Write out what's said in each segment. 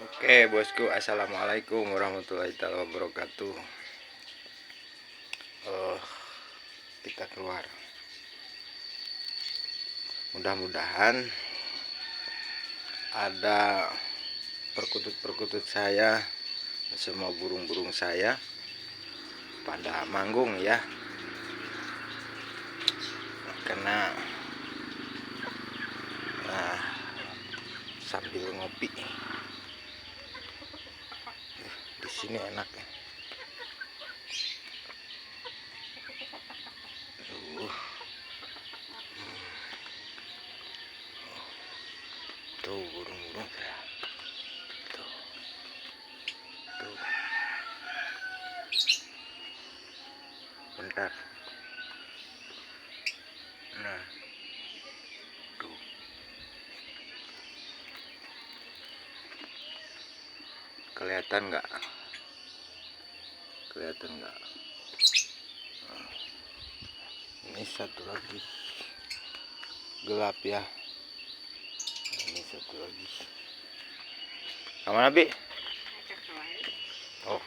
Oke bosku, assalamualaikum warahmatullahi wabarakatuh. Kita keluar. Mudah-mudahan ada perkutut-perkutut saya, semua burung-burung saya pada manggung ya. Karena sambil ngopi di sini enak ya. Tuh burung-burung saya. Tuh. Bentar. Nah. Tuh. Kelihatan nggak? Kelihatan nggak? Nah. Ini satu lagi gelap ya. Ini satu lagi. Sama Nabi? Oh.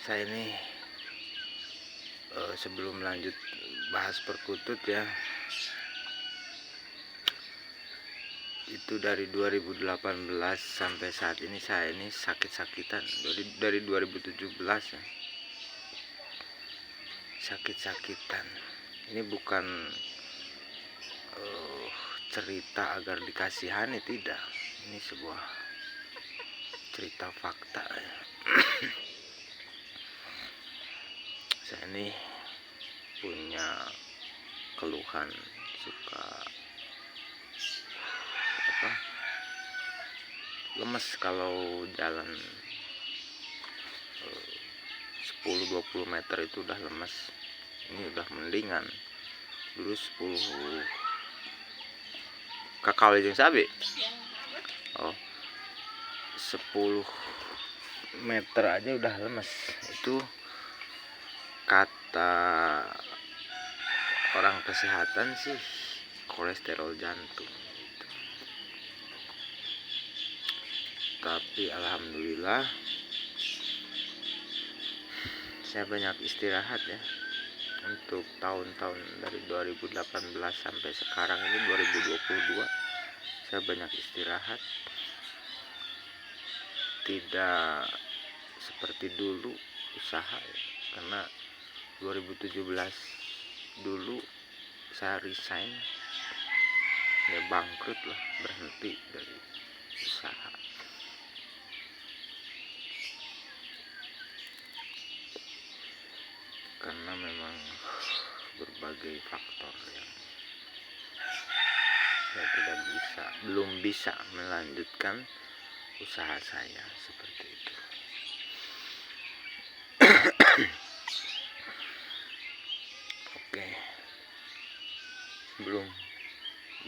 Saya ini sebelum lanjut bahas perkutut ya, itu dari 2018 sampai saat ini saya ini sakit-sakitan dari 2017 ya. Sakit-sakitan. Ini bukan cerita agar dikasihani, tidak. Ini sebuah cerita fakta ya. Saya ini punya keluhan suka lemes kalau jalan 10-20 meter itu udah lemes. Ini udah mendingan. Dulu 10 kakao jeung sabi. Oh. 10 meter aja udah lemes. Itu kata orang kesehatan sih kolesterol jantung gitu. Tapi alhamdulillah saya banyak istirahat ya. Untuk tahun-tahun dari 2018 sampai sekarang ini 2022 saya banyak istirahat. Tidak seperti dulu usaha ya. Karena 2017 dulu saya resign ya, bangkrut lah, berhenti dari usaha. Karena memang berbagai faktor yang saya belum bisa melanjutkan usaha saya seperti itu. Oke.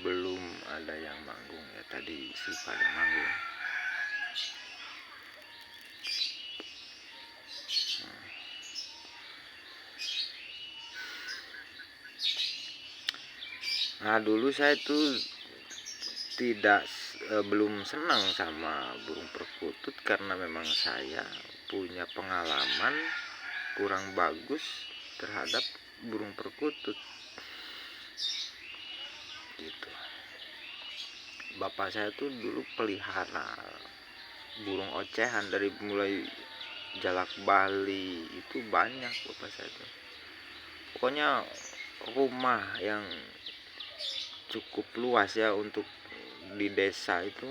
Belum ada yang manggung ya, tadi si pada manggung. Nah dulu saya tuh belum senang sama burung perkutut karena memang saya punya pengalaman kurang bagus terhadap burung perkutut gitu. Bapak saya tuh dulu pelihara burung ocehan dari mulai jalak Bali itu banyak bapak saya tuh. Pokoknya rumah yang cukup luas ya untuk di desa itu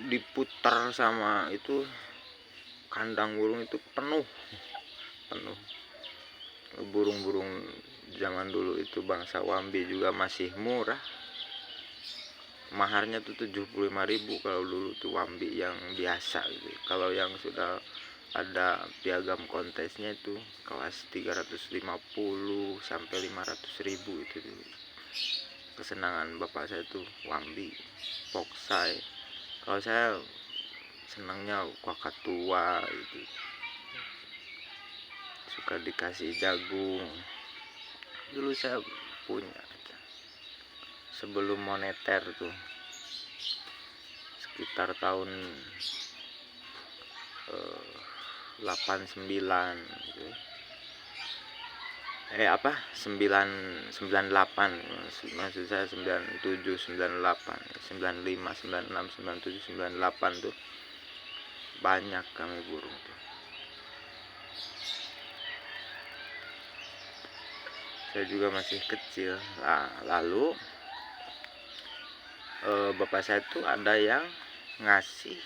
diputar sama itu kandang burung itu penuh burung-burung zaman dulu itu bangsa Wambi juga masih murah, maharnya tuh 75.000 kalau dulu tuh Wambi yang biasa gitu. Kalau yang sudah ada piagam kontesnya itu kelas 350 sampai 500.000 itu dulu. Kesenangan bapak saya tuh Wambi, Poksai. Kalau saya senangnya Kakatua gitu. suka dikasih jagung. Dulu saya punya sebelum moneter tuh, sekitar tahun 89 gitu. 98, maksud saya 97, 98, 95, 96, 97, 98 tuh banyak kami burung tuh. Saya juga masih kecil. Nah, lalu bapak saya tuh ada yang ngasih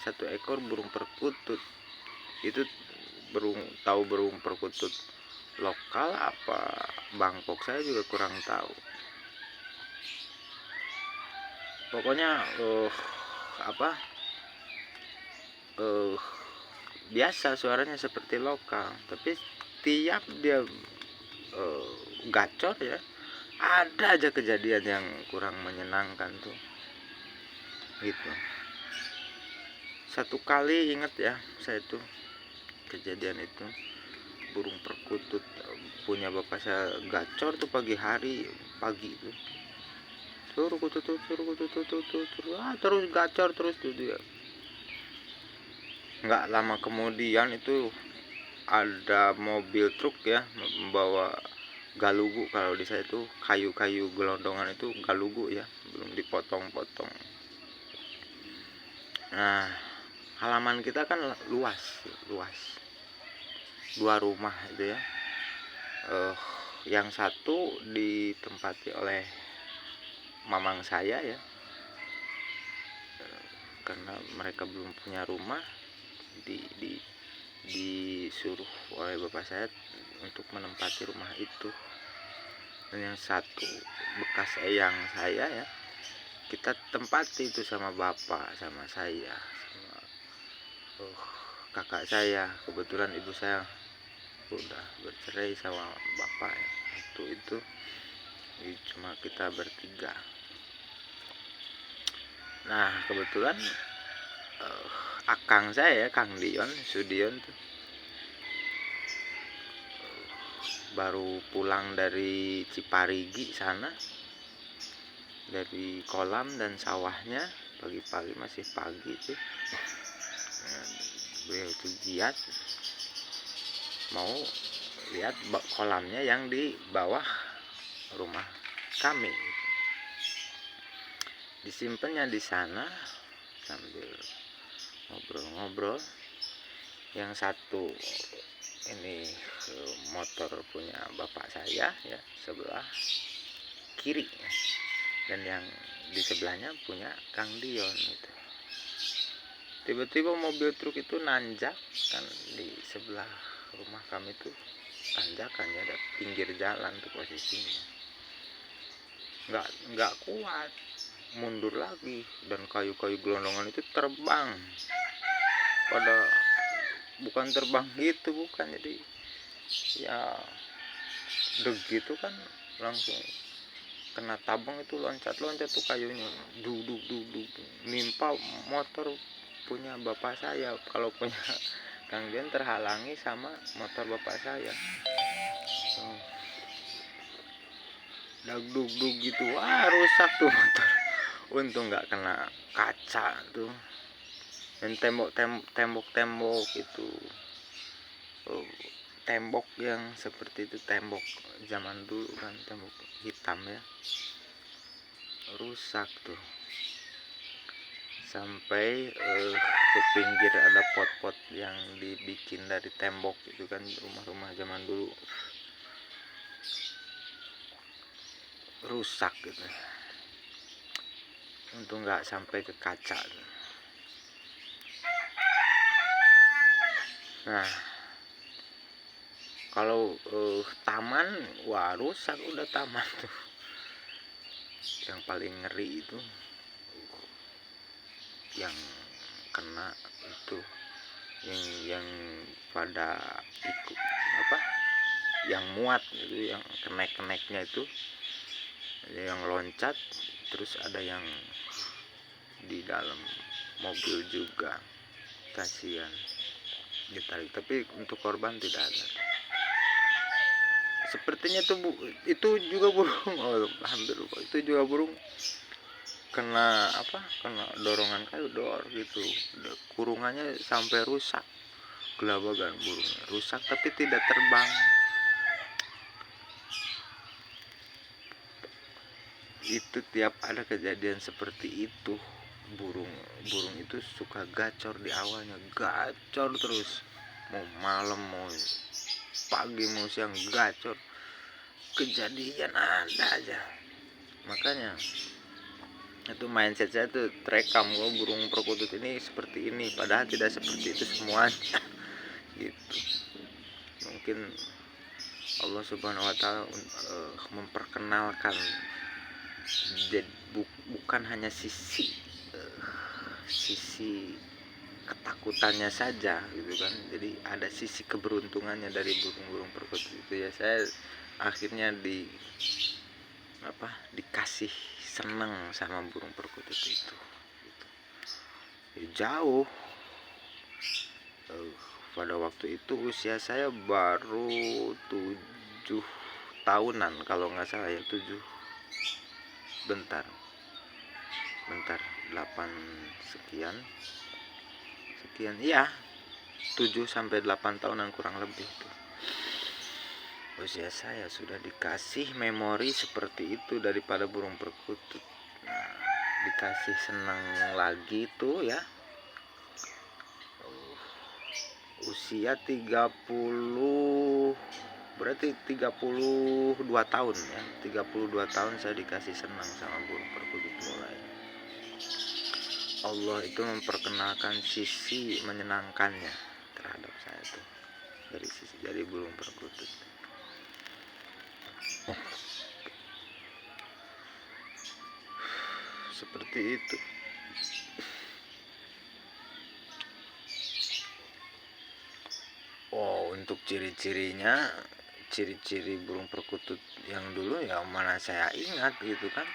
1 ekor burung perkutut. Itu burung perkutut lokal apa Bangkok, saya juga kurang tahu. Pokoknya biasa suaranya seperti lokal, tapi tiap dia gacor ya, ada aja kejadian yang kurang menyenangkan tuh gitu. Satu kali inget ya, saya tuh kejadian itu burung perkutut punya bapak saya gacor tuh pagi itu, suruh kututut terus gacor terus tuh dia. Nggak lama kemudian itu ada mobil truk ya membawa galugu. Kalau di saya itu kayu-kayu gelondongan itu galugu ya, belum dipotong-potong. Nah, halaman kita kan luas 2 rumah itu ya. Yang satu ditempati oleh mamang saya ya, karena mereka belum punya rumah, disuruh oleh bapak saya untuk menempati rumah itu. Dan yang satu bekas eyang saya ya, kita tempati itu sama bapak, sama saya, sama kakak saya. Kebetulan ibu saya udah bercerai sama bapak ya. Itu cuma kita bertiga. Nah, kebetulan akang saya ya, Kang Sudion tuh baru pulang dari Ciparigi sana, dari kolam dan sawahnya pagi-pagi, masih pagi tuh. Beliau tuh giat mau lihat kolamnya yang di bawah rumah kami. Disimpannya di sana sambil ngobrol-ngobrol. Yang satu ini motor punya bapak saya ya, sebelah kiri, dan yang di sebelahnya punya Kang Dion gitu. Tiba-tiba mobil truk itu nanjak kan di sebelah rumah kami tuh, tanjakan ya, ada pinggir jalan tuh posisinya. Nggak kuat, mundur lagi, dan kayu-kayu gelondongan itu terbang. Pada bukan terbang gitu, bukan, jadi ya deg gitu kan, langsung kena tabung itu, loncat tuh kayunya, duduk nimpa motor punya bapak saya. Kalau punya Kang Dian terhalangi sama motor bapak saya. Dagdug gitu, rusak tuh motor. Untung nggak kena kaca tuh, dan tembok itu, tembok yang seperti itu, tembok zaman dulu kan, tembok hitam ya, rusak tuh. Sampai ke pinggir ada pot-pot yang dibikin dari tembok itu kan, rumah-rumah zaman dulu, rusak gitu. Untung nggak sampai ke kaca. Nah, kalau taman, wah rusak udah taman tuh. Yang paling ngeri itu yang kena itu, yang pada ikut yang muat itu, yang kenek-keneknya itu, ada yang loncat, terus ada yang di dalam mobil juga, kasihan ditarik, tapi untuk korban tidak ada. sepertinya tuh itu juga burung hampir lupa, itu juga burung kena kena dorongan kayu dor gitu, kurungannya sampai rusak, gelabagan burungnya rusak tapi tidak terbang. Itu tiap ada kejadian seperti itu, burung itu suka gacor di awalnya, gacor terus, mau malam mau pagi mau siang gacor, kejadian ada aja. Makanya itu mindset saya tuh terekam, kalau burung perkutut ini seperti ini, padahal tidak seperti itu semuanya. Gitu. Mungkin Allah Subhanahu wa taala memperkenalkan bukan hanya sisi ketakutannya saja gitu kan, jadi ada sisi keberuntungannya dari burung-burung perkutut itu ya. Saya akhirnya dikasih senang sama burung perkutut itu gitu. Jauh pada waktu itu usia saya baru 7 tahunan kalau nggak salah ya, 7 bentar 8 sekian iya, 7-8 tahunan kurang lebih tuh. Usia saya sudah dikasih memori seperti itu daripada burung perkutut. Nah, dikasih senang lagi tuh ya. Usia 30, berarti 32 tahun ya. 32 tahun saya dikasih senang sama burung perkutut mulai. Allah itu memperkenalkan sisi menyenangkannya terhadap saya tuh dari burung perkutut. Seperti itu. Untuk ciri-ciri burung perkutut yang dulu ya mana saya ingat gitu kan.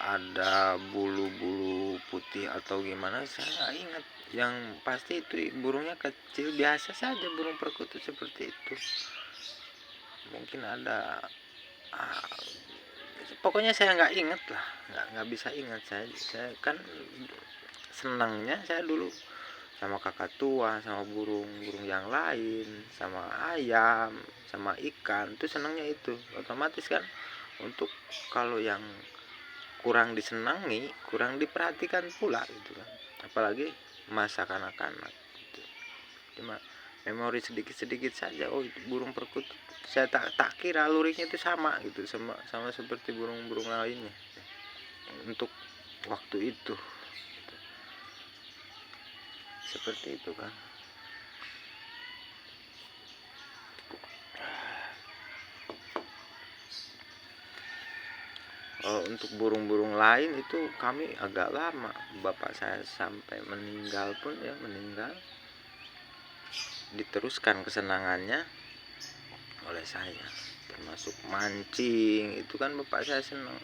Ada bulu-bulu putih atau gimana saya ingat, yang pasti itu burungnya kecil biasa saja, burung perkutut seperti itu. Mungkin ada pokoknya saya nggak ingat lah, nggak bisa ingat. Saya kan senangnya saya dulu sama kakak tua, sama burung yang lain, sama ayam, sama ikan, tuh senangnya itu. Otomatis kan untuk kalau yang kurang disenangi, kurang diperhatikan pula gitu kan, apalagi masa kanak-kanak gitu. Cuma memori sedikit-sedikit saja, itu burung perkutut, saya tak kira luringnya itu sama gitu, sama seperti burung-burung lainnya untuk waktu itu gitu. Seperti itu kan. Untuk burung-burung lain itu kami agak lama, bapak saya sampai meninggal pun ya, diteruskan kesenangannya oleh saya, termasuk mancing. Itu kan bapak saya senang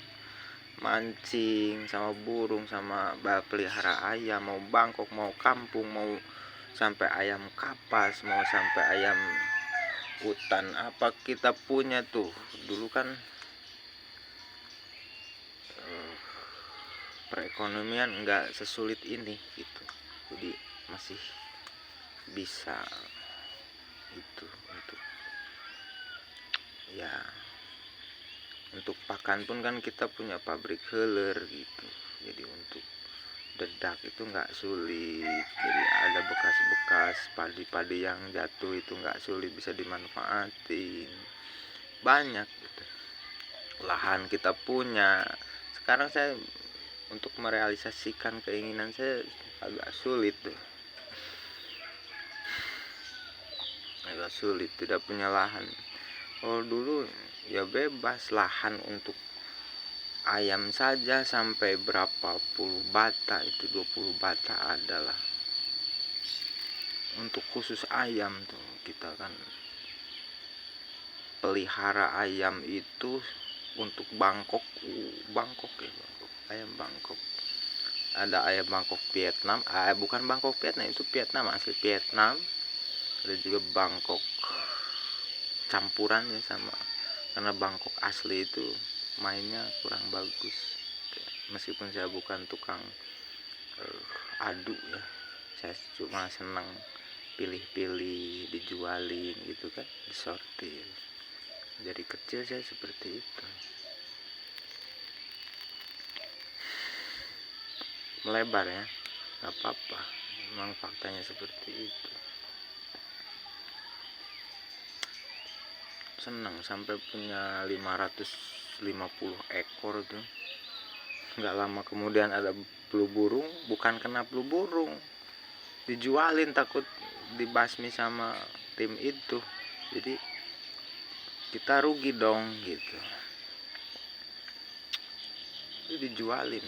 mancing sama burung, sama pelihara ayam, mau bangkok, mau kampung, mau sampai ayam kapas, mau sampai ayam hutan, apa kita punya tuh. Dulu kan perekonomian nggak sesulit ini gitu, jadi masih bisa itu untuk ya, untuk pakan pun kan kita punya pabrik heler gitu, jadi untuk dedak itu nggak sulit. Jadi ada bekas-bekas padi-padi yang jatuh itu nggak sulit, bisa dimanfaatin banyak gitu. Lahan kita punya. Sekarang saya untuk merealisasikan keinginan saya agak sulit tuh, agak sulit, tidak punya lahan. Kalau dulu ya bebas, lahan untuk ayam saja sampai berapa puluh bata, itu 20 bata adalah untuk khusus ayam tuh. Kita kan pelihara ayam itu untuk Bangkok ya, ayam Bangkok. Ada ayam Bangkok Vietnam, bukan Bangkok Vietnam, itu Vietnam, asli Vietnam. Ada juga Bangkok campurannya sama, karena Bangkok asli itu mainnya kurang bagus. Meskipun saya bukan tukang adu ya, saya cuma senang pilih-pilih, dijualin gitu kan, disortir. Dari kecil saya seperti itu, melebar ya, nggak apa-apa, memang faktanya seperti itu. Senang sampai punya 550 ekor tuh. Nggak lama kemudian ada flu burung, bukan kena flu burung, dijualin, takut dibasmi sama tim itu, jadi kita rugi dong gitu. Itu dijualin.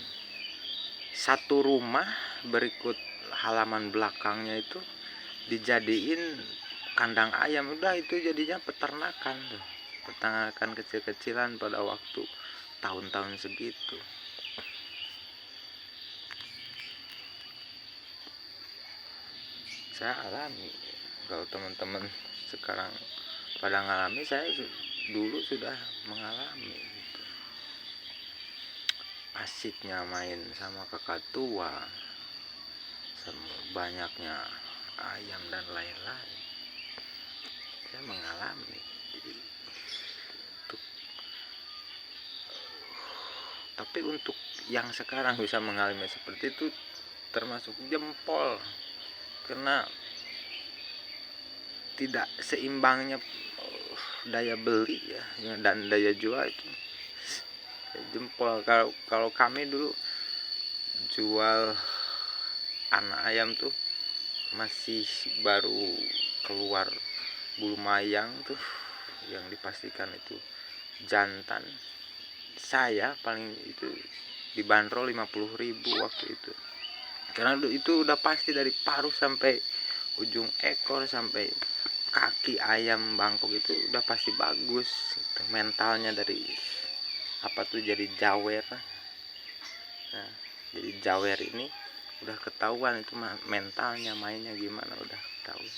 Satu rumah berikut halaman belakangnya itu dijadiin kandang ayam, udah itu jadinya peternakan tuh, peternakan kecil-kecilan pada waktu tahun-tahun segitu. Saya alami. Kalau teman-teman sekarang pada ngalami, saya dulu sudah mengalami gitu. Asiknya main sama kakak tua, sama banyaknya ayam dan lain-lain, saya mengalami. Jadi tapi untuk yang sekarang bisa mengalami seperti itu termasuk jempol, karena tidak seimbangnya daya beli ya dan daya jual itu jempol. Kalau kami dulu jual anak ayam tuh masih baru keluar bulu mayang tuh, yang dipastikan itu jantan, saya paling itu dibanderol 50.000 waktu itu, karena itu udah pasti dari paruh sampai ujung ekor sampai kaki ayam Bangkok itu udah pasti bagus gitu. Mentalnya dari apa tuh, jadi jawer. Nah, jadi jawer ini udah ketahuan itu mentalnya, mainnya gimana udah ketahuan.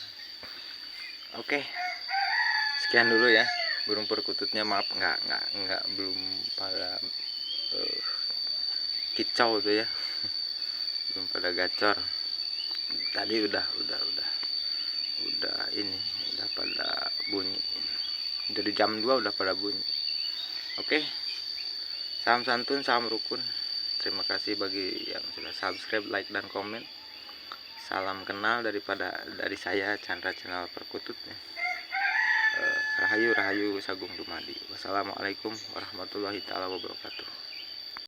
Oke, sekian dulu ya burung perkututnya. Maaf nggak belum pada kicau tuh ya, belum pada gacor. Tadi udah ini udah pada bunyi, dari jam 2 udah pada bunyi. Oke, salam santun, salam rukun. Terima kasih bagi yang sudah subscribe, like, dan komen. Salam kenal dari saya, Chandra Channel Perkututnya. Rahayu Sagung Dumadi. Wassalamualaikum warahmatullahi taala wabarakatuh.